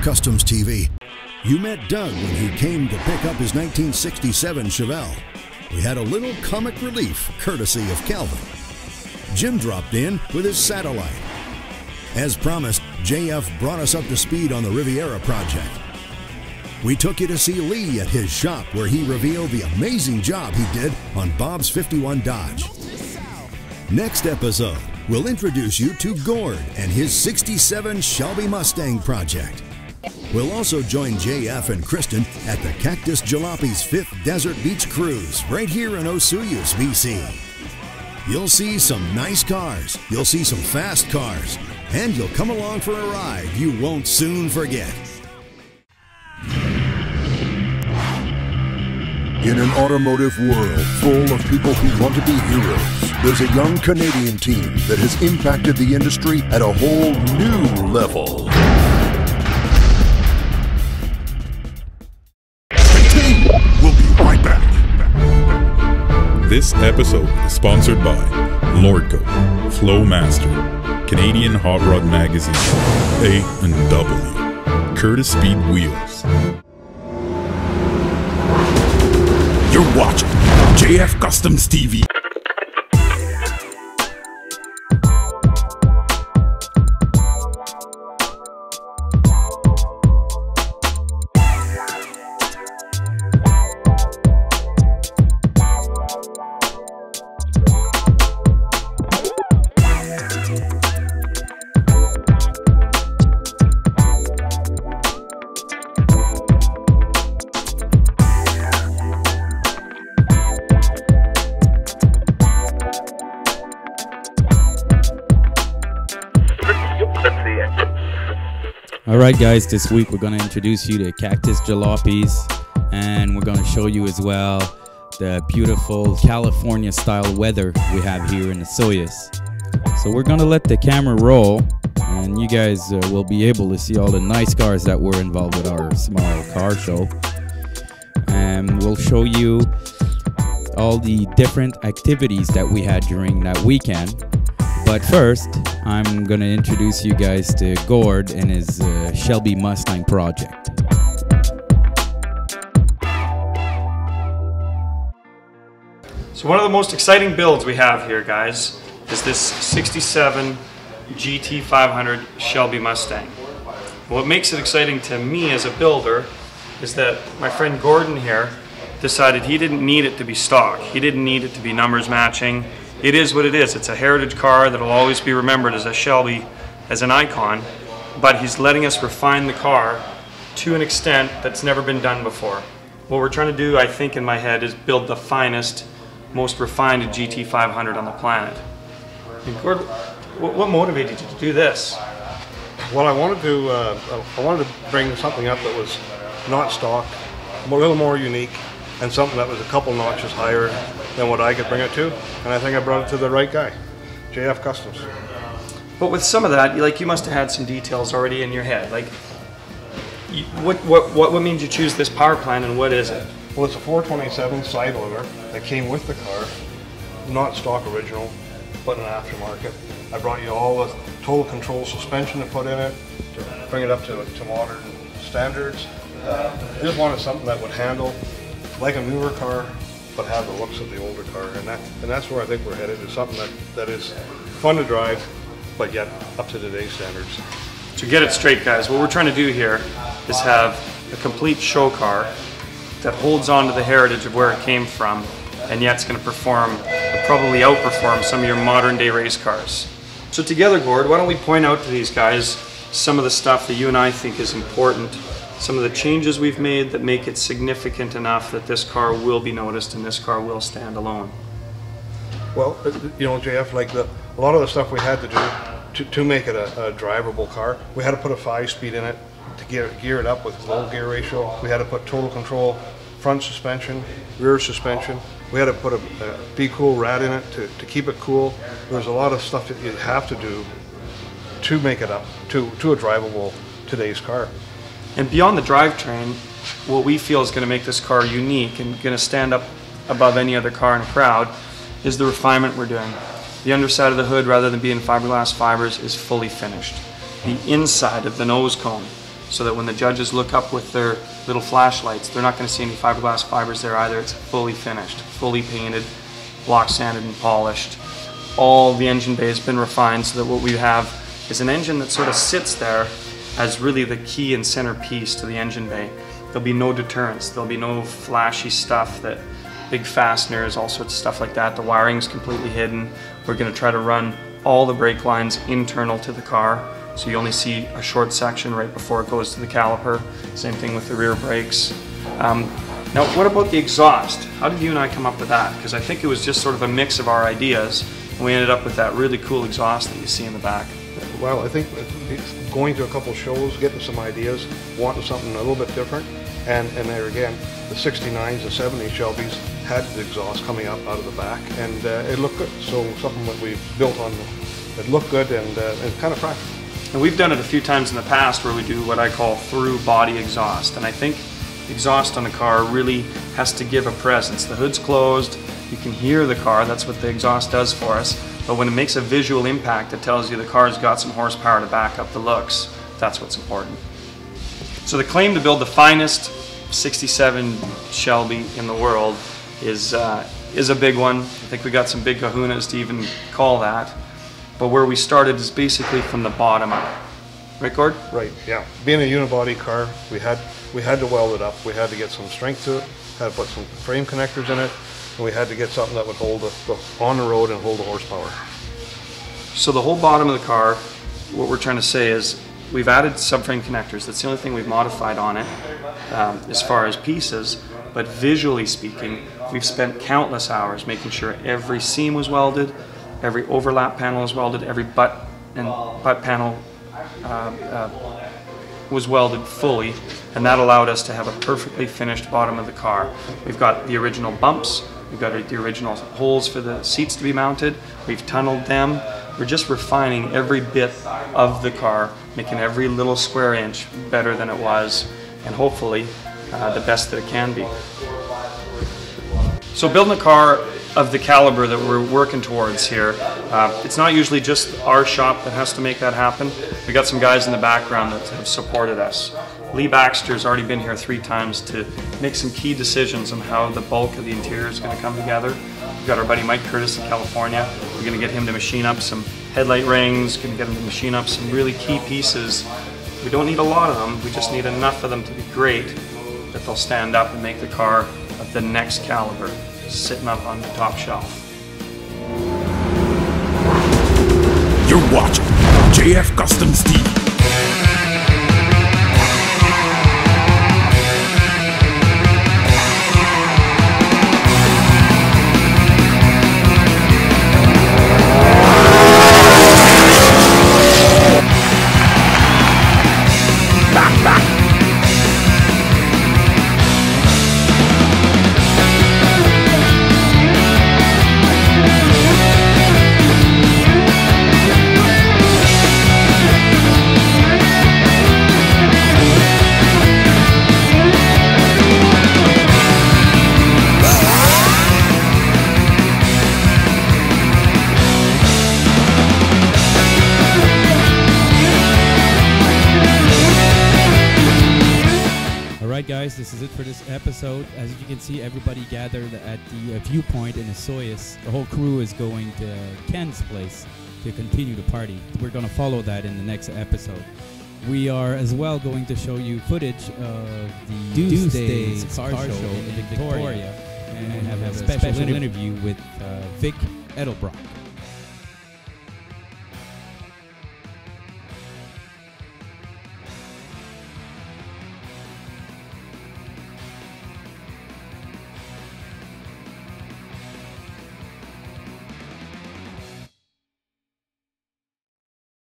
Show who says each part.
Speaker 1: JFKustomsTV. You met Doug when he came to pick up his 1967 Chevelle. We had a little comic relief courtesy of Calvin. Jim dropped in with his satellite. As promised, JF brought us up to speed on the Riviera project. We took you to see Lee at his shop where he revealed the amazing job he did on Bob's 51 Dodge. Next episode, we'll introduce you to Gord and his 67 Shelby Mustang project. We'll also join JF and Kristen at the Cactus Jalopies 5th Desert Beach Cruise right here in Osoyoos, BC. You'll see some nice cars, you'll see some fast cars, and you'll come along for a ride you won't soon forget.
Speaker 2: In an automotive world full of people who want to be heroes, there's a young Canadian team that has impacted the industry at a whole new level. We'll be right back.
Speaker 3: This episode is sponsored by Lordco, Flowmaster, Canadian Hot Rod Magazine, A&W, Curtis Speed Wheels. You're watching JFKustomsTV.
Speaker 4: Alright guys, this week we're going to introduce you to Cactus Jalopies, and we're going to show you as well the beautiful California style weather we have here in Osoyoos. So we're going to let the camera roll, and you guys will be able to see all the nice cars that were involved with our small car show. And we'll show you all the different activities that we had during that weekend. But first, I'm going to introduce you guys to Gord and his Shelby Mustang project.
Speaker 5: So one of the most exciting builds we have here, guys, is this 67 GT500 Shelby Mustang. What makes it exciting to me as a builder is that my friend Gordon here decided he didn't need it to be stock. He didn't need it to be numbers matching. It is what it is. It's a heritage car that will always be remembered as a Shelby, as an icon, but he's letting us refine the car to an extent that's never been done before. What we're trying to do, I think, in my head, is build the finest, most refined GT500 on the planet. And Gord, what motivated you to do this?
Speaker 6: Well, I wanted to bring something up that was not stock, a little more unique, and something that was a couple notches higher than what I could bring it to, and I think I brought it to the right guy, JF Customs.
Speaker 5: But with some of that, you must have had some details already in your head. What made you choose this power plant, and what is it?
Speaker 6: Well, it's a 427 side loader that came with the car, not stock original, but an aftermarket. I brought you all the total control suspension to put in it, to bring it up to modern standards. I just wanted something that would handle like a newer car, but have the looks of the older car, and that's where I think we're headed, is something that is fun to drive, but yet up to today's standards.
Speaker 5: To get it straight, guys, what we're trying to do here is have a complete show car that holds on to the heritage of where it came from, and yet it's going to perform, probably outperform some of your modern day race cars. So together, Gord, why don't we point out to these guys some of the stuff that you and I think is important, some of the changes we've made that make it significant enough that this car will be noticed and this car will stand alone.
Speaker 6: Well, you know, JF, a lot of the stuff we had to do to make it a drivable car, we had to put a 5-speed in it to gear it up with low gear ratio. We had to put total control, front suspension, rear suspension. We had to put a Be Cool rad in it to keep it cool. There's a lot of stuff that you have to do to make it up to a drivable today's car.
Speaker 5: And beyond the drivetrain, what we feel is going to make this car unique and going to stand up above any other car in a crowd is the refinement we're doing. The underside of the hood, rather than being fiberglass fibers, is fully finished. The inside of the nose cone so that when the judges look up with their little flashlights, they're not going to see any fiberglass fibers there either. It's fully finished, fully painted, block sanded and polished. All the engine bay has been refined so that what we have is an engine that sort of sits there as really the key and centerpiece to the engine bay. There'll be no deterrence, there'll be no flashy stuff, that big fasteners, all sorts of stuff like that. The wiring's completely hidden. We're going to try to run all the brake lines internal to the car, so you only see a short section right before it goes to the caliper. Same thing with the rear brakes. Now, what about the exhaust? How did you and I come up with that? Because I think it was just sort of a mix of our ideas, and we ended up with that really cool exhaust that you see in the back.
Speaker 6: Well, I think going to a couple shows, getting some ideas, wanting something a little bit different, and there again, the 69s, the 70s Shelbys had the exhaust coming up out of the back, and it looked good. So something that we built on, it looked good and kind of practical.
Speaker 5: And we've done it a few times in the past where we do what I call through body exhaust, and I think exhaust on a car really has to give a presence. The hood's closed, you can hear the car, that's what the exhaust does for us. But when it makes a visual impact, it tells you the car's got some horsepower to back up the looks. That's what's important. So the claim to build the finest 67 Shelby in the world is a big one. I think we got some big kahunas to even call that. But where we started is basically from the bottom up. Right, Gord?
Speaker 6: Right, yeah. Being a unibody car, we had to weld it up. We had to get some strength to it, had to put some frame connectors in it, and we had to get something that would hold on the road and hold the horsepower.
Speaker 5: So the whole bottom of the car, what we're trying to say is we've added subframe connectors. That's the only thing we've modified on it as far as pieces, but visually speaking, we've spent countless hours making sure every seam was welded, every overlap panel was welded, every butt panel was welded fully, and that allowed us to have a perfectly finished bottom of the car. We've got the original bumps, we've got the original holes for the seats to be mounted, we've tunneled them. We're just refining every bit of the car, making every little square inch better than it was, and hopefully the best that it can be. So building a car of the caliber that we're working towards here, it's not usually just our shop that has to make that happen. We got some guys in the background that have supported us. Lee Baxter's already been here 3 times to make some key decisions on how the bulk of the interior is going to come together. We've got our buddy Mike Curtis in California. We're going to get him to machine up some headlight rings, going to get him to machine up some really key pieces. We don't need a lot of them, we just need enough of them to be great that they'll stand up and make the car of the next caliber, sitting up on the top shelf.
Speaker 3: You're watching JFKustomsTV.
Speaker 4: Guys, this is it for this episode. As you can see, everybody gathered at the viewpoint in Osoyoos. The whole crew is going to Ken's place to continue the party. We're going to follow that in the next episode. We are as well going to show you footage of the Tuesday's car show in Victoria and have a special interview with Vic Edelbrock.